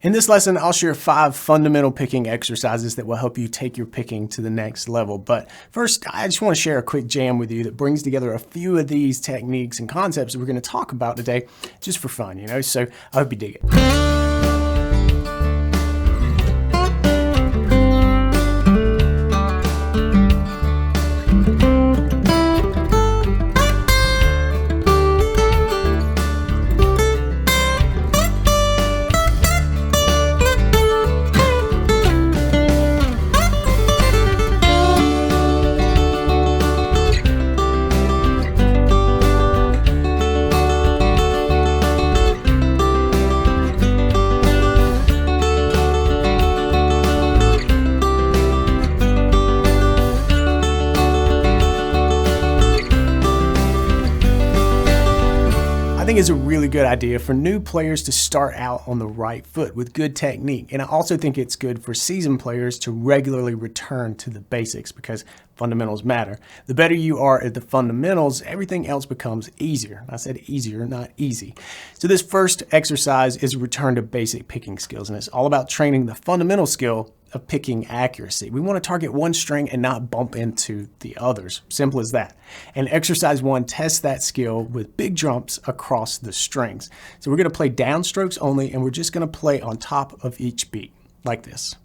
In this lesson, I'll share 5 fundamental picking exercises that will help you take your picking to the next level. But first, I just want to share a quick jam with you that brings together a few of these techniques and concepts that we're going to talk about today just for fun, so I hope you dig it. I think it's a really good idea for new players to start out on the right foot with good technique. And I also think it's good for seasoned players to regularly return to the basics because fundamentals matter. The better you are at the fundamentals, everything else becomes easier. I said easier, not easy. So this first exercise is a return to basic picking skills, and it's all about training the fundamental skill of picking accuracy. We want to target one string and not bump into the others. Simple as that. And exercise 1 tests that skill with big jumps across the strings. So we're going to play downstrokes only, and we're just going to play on top of each beat, like this.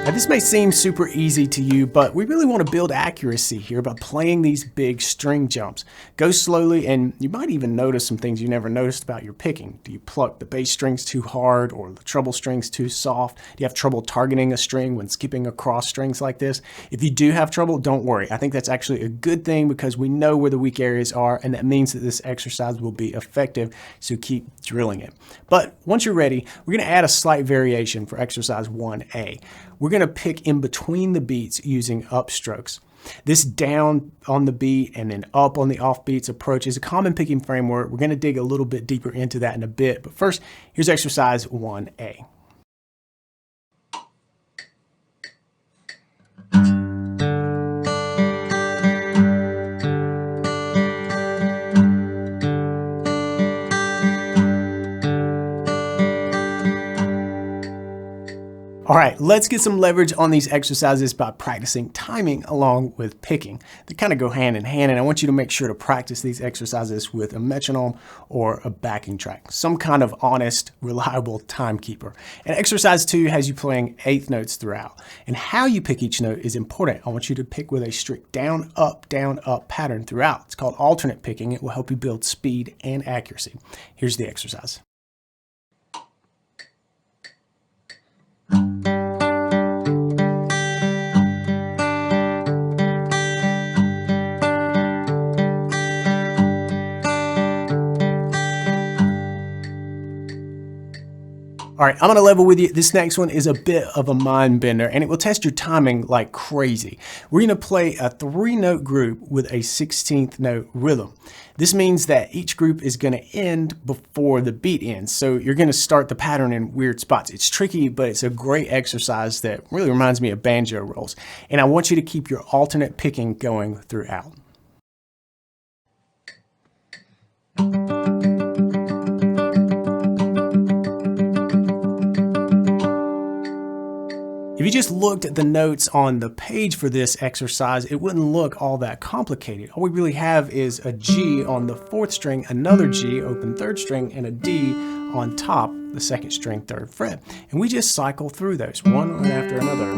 Now, this may seem super easy to you, but we really want to build accuracy here by playing these big string jumps. Go slowly, and you might even notice some things you never noticed about your picking. Do you pluck the bass strings too hard or the treble strings too soft? Do you have trouble targeting a string when skipping across strings like this? If you do have trouble, don't worry. I think that's actually a good thing because we know where the weak areas are, and that means that this exercise will be effective, so keep drilling it. But once you're ready, we're going to add a slight variation for exercise 1A. We're going to pick in between the beats using upstrokes. This down on the beat and then up on the off beats approach is a common picking framework. We're going to dig a little bit deeper into that in a bit, but first, here's exercise 1A. All right, let's get some leverage on these exercises by practicing timing along with picking. They kind of go hand in hand, and I want you to make sure to practice these exercises with a metronome or a backing track, some kind of honest, reliable timekeeper. And exercise 2 has you playing eighth notes throughout. And how you pick each note is important. I want you to pick with a strict down, up pattern throughout. It's called alternate picking. It will help you build speed and accuracy. Here's the exercise. All right, I'm going to level with you. This next one is a bit of a mind bender, and it will test your timing like crazy. We're going to play a 3-note group with a 16th note rhythm. This means that each group is going to end before the beat ends. So you're going to start the pattern in weird spots. It's tricky, but it's a great exercise that really reminds me of banjo rolls. And I want you to keep your alternate picking going throughout. If you just looked at the notes on the page for this exercise, it wouldn't look all that complicated. All we really have is a G on the 4th string, another G, open 3rd string, and a D on top, the 2nd string, 3rd fret. And we just cycle through those, one after another.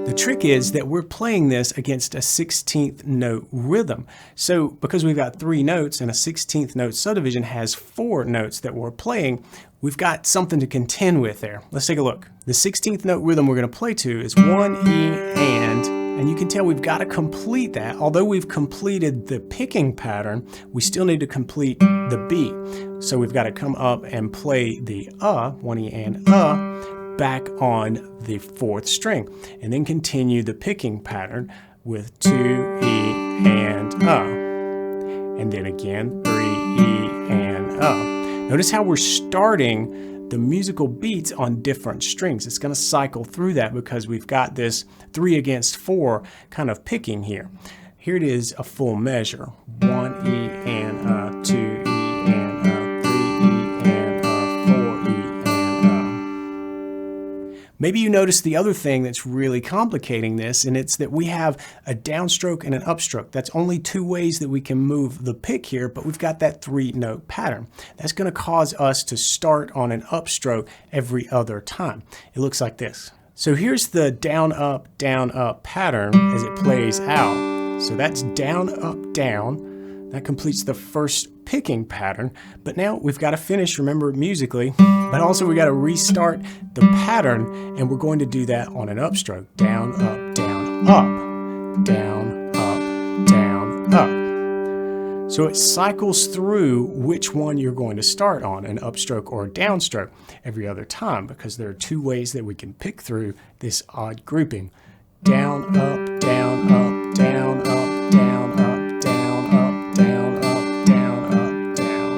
The trick is that we're playing this against a 16th note rhythm. So because we've got 3 notes and a 16th note subdivision has 4 notes that we're playing, we've got something to contend with there. Let's take a look. The 16th note rhythm we're going to play to is 1, E, and you can tell we've got to complete that. Although we've completed the picking pattern, we still need to complete the beat. So we've got to come up and play the 1 E and back on the 4th string, and then continue the picking pattern with 2 E and and then again 3 E and Notice how we're starting the musical beats on different strings. It's going to cycle through that because we've got this 3 against 4 kind of picking here. Here it is a full measure. 1 E and 2 E and 3 E and 4 E and Maybe you notice the other thing that's really complicating this, and it's that we have a downstroke and an upstroke. That's only 2 ways that we can move the pick here, but we've got that 3-note pattern. That's going to cause us to start on an upstroke every other time. It looks like this. So here's the down, up pattern as it plays out. So that's down, up, down. That completes the first picking pattern. But now we've got to finish, remember, musically, but also we got to restart the pattern, and we're going to do that on an upstroke. Down, up, down, up. Down, up, down, up. So it cycles through which one you're going to start on, an upstroke or a downstroke, every other time, because there are 2 ways that we can pick through this odd grouping. Down, up, down, up, down, up, down, up, down, up, down, up, down, up, down.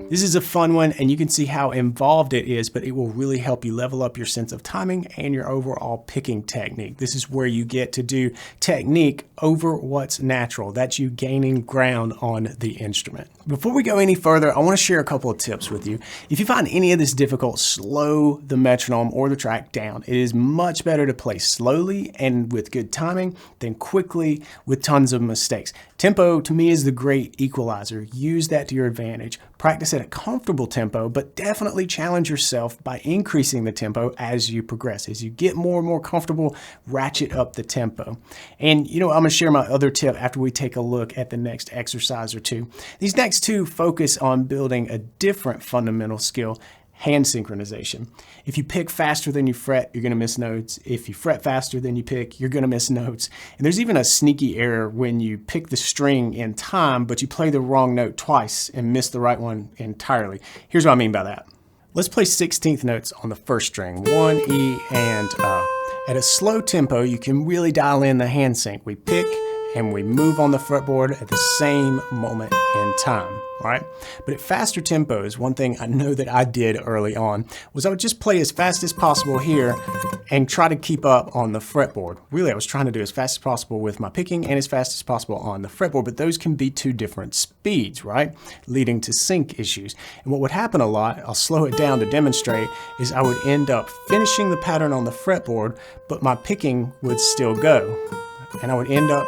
This is a fun one, and you can see how involved it is, but it will really help you level up your sense of timing and your overall picking technique. This is where you get to do technique over what's natural. That's you gaining ground on the instrument. Before we go any further, I want to share a couple of tips with you. If you find any of this difficult, slow the metronome or the track down. It is much better to play slowly and with good timing than quickly with tons of mistakes. Tempo, to me, is the great equalizer. Use that to your advantage. Practice at a comfortable tempo, but definitely challenge yourself by increasing the tempo as you progress. As you get more and more comfortable, ratchet up the tempo. And I'm going to share my other tip after we take a look at the next exercise or two. These next 2 focus on building a different fundamental skill, hand synchronization. If you pick faster than you fret, you're going to miss notes. If you fret faster than you pick, you're going to miss notes. And there's even a sneaky error when you pick the string in time, but you play the wrong note twice and miss the right one entirely. Here's what I mean by that. Let's play 16th notes on the first string, 1 E and At a slow tempo, you can really dial in the hand sync. We pick and we move on the fretboard at the same moment in time, all right? But at faster tempos, one thing I know that I did early on was I would just play as fast as possible here and try to keep up on the fretboard. Really, I was trying to do as fast as possible with my picking and as fast as possible on the fretboard, but those can be 2 different speeds, right? Leading to sync issues. And what would happen a lot, I'll slow it down to demonstrate, is I would end up finishing the pattern on the fretboard, but my picking would still go. And I would end up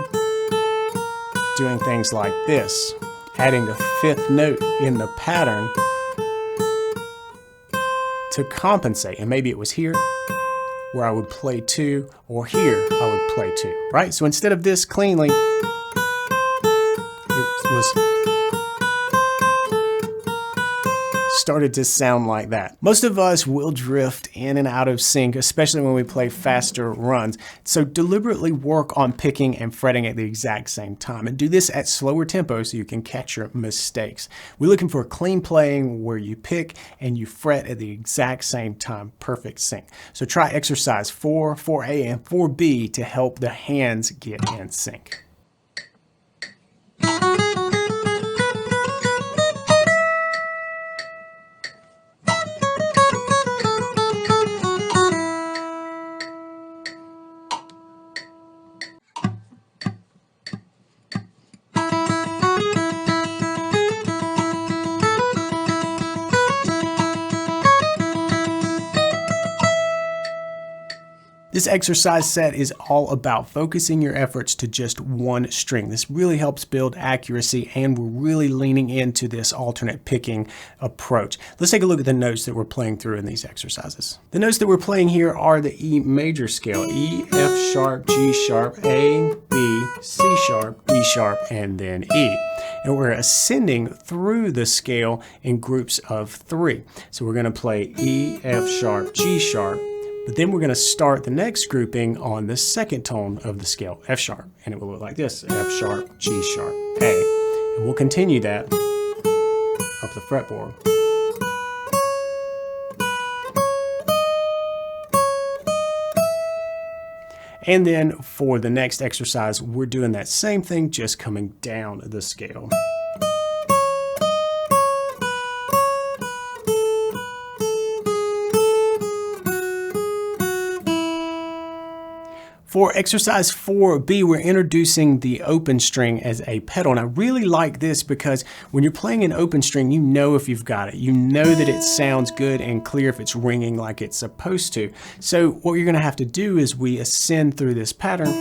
doing things like this, adding a 5th note in the pattern to compensate. And maybe it was here where I would play 2, or here I would play 2, right? So instead of this cleanly, it was started to sound like that. Most of us will drift in and out of sync, especially when we play faster runs. So deliberately work on picking and fretting at the exact same time, and do this at slower tempo so you can catch your mistakes. We're looking for clean playing where you pick and you fret at the exact same time, perfect sync. So try exercise 4, 4A, and 4B to help the hands get in sync. This exercise set is all about focusing your efforts to just one string. This really helps build accuracy, and we're really leaning into this alternate picking approach. Let's take a look at the notes that we're playing through in these exercises. The notes that we're playing here are the E major scale: E, F sharp, G sharp, A, B, C sharp, D sharp, and then E. And we're ascending through the scale in groups of 3. So we're going to play E, F sharp, G sharp, but then we're going to start the next grouping on the second tone of the scale, F sharp, and it will look like this: F sharp, G sharp, A. And we'll continue that up the fretboard. And then for the next exercise, we're doing that same thing, just coming down the scale. For exercise 4B, we're introducing the open string as a pedal. And I really like this because when you're playing an open string, you know if you've got it. You know that it sounds good and clear if it's ringing like it's supposed to. So what you're going to have to do as we ascend through this pattern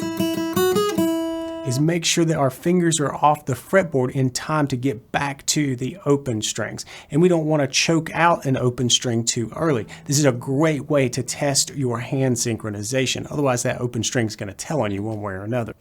is make sure that our fingers are off the fretboard in time to get back to the open strings. And we don't want to choke out an open string too early. This is a great way to test your hand synchronization. Otherwise, that open string is going to tell on you one way or another.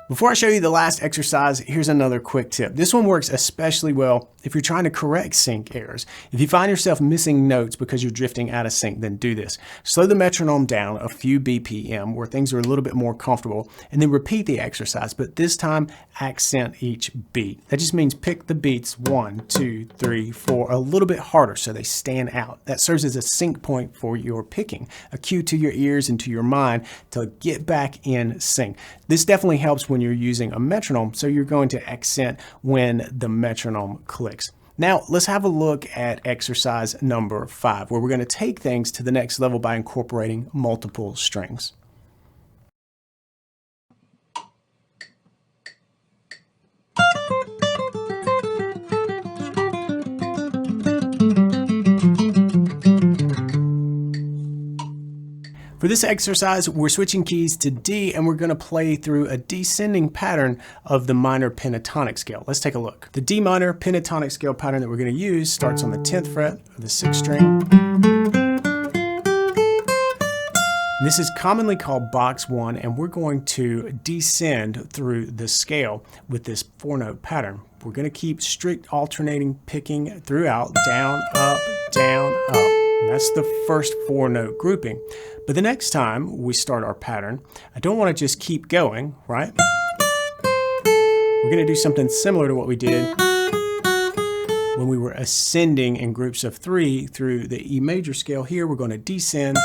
Before I show you the last exercise, here's another quick tip. This one works especially well if you're trying to correct sync errors. If you find yourself missing notes because you're drifting out of sync, then do this. Slow the metronome down a few BPM where things are a little bit more comfortable, and then repeat the exercise, but this time accent each beat. That just means pick the beats 1, 2, 3, 4 a little bit harder so they stand out. That serves as a sync point for your picking, a cue to your ears and to your mind to get back in sync. This definitely helps when you're using a metronome, so you're going to accent when the metronome clicks. Now let's have a look at exercise number 5, where we're going to take things to the next level by incorporating multiple strings. For this exercise, we're switching keys to D, and we're going to play through a descending pattern of the minor pentatonic scale. Let's take a look. The D minor pentatonic scale pattern that we're going to use starts on the 10th fret of the 6th string. And this is commonly called box 1, and we're going to descend through the scale with this 4-note pattern. We're going to keep strict alternating picking throughout, down, up, down, up. And that's the first 4-note grouping. But the next time we start our pattern, I don't want to just keep going, right? We're going to do something similar to what we did when we were ascending in groups of 3 through the E major scale. Here we're going to descend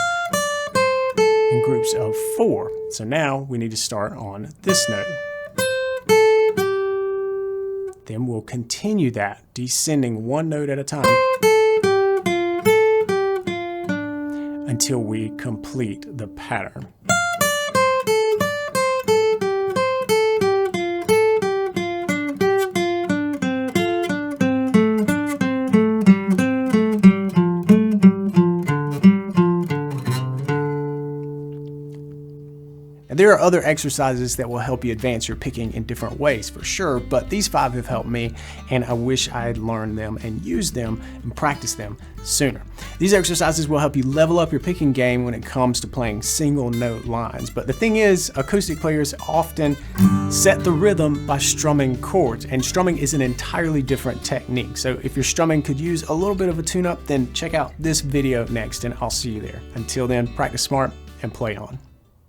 in groups of 4. So now we need to start on this note. Then we'll continue that, descending 1 note at a time until we complete the pattern. There are other exercises that will help you advance your picking in different ways for sure, but these 5 have helped me, and I wish I had learned them and used them and practiced them sooner. These exercises will help you level up your picking game when it comes to playing single note lines. But the thing is, acoustic players often set the rhythm by strumming chords, and strumming is an entirely different technique. So if your strumming could use a little bit of a tune-up, then check out this video next, and I'll see you there. Until then, practice smart and play on.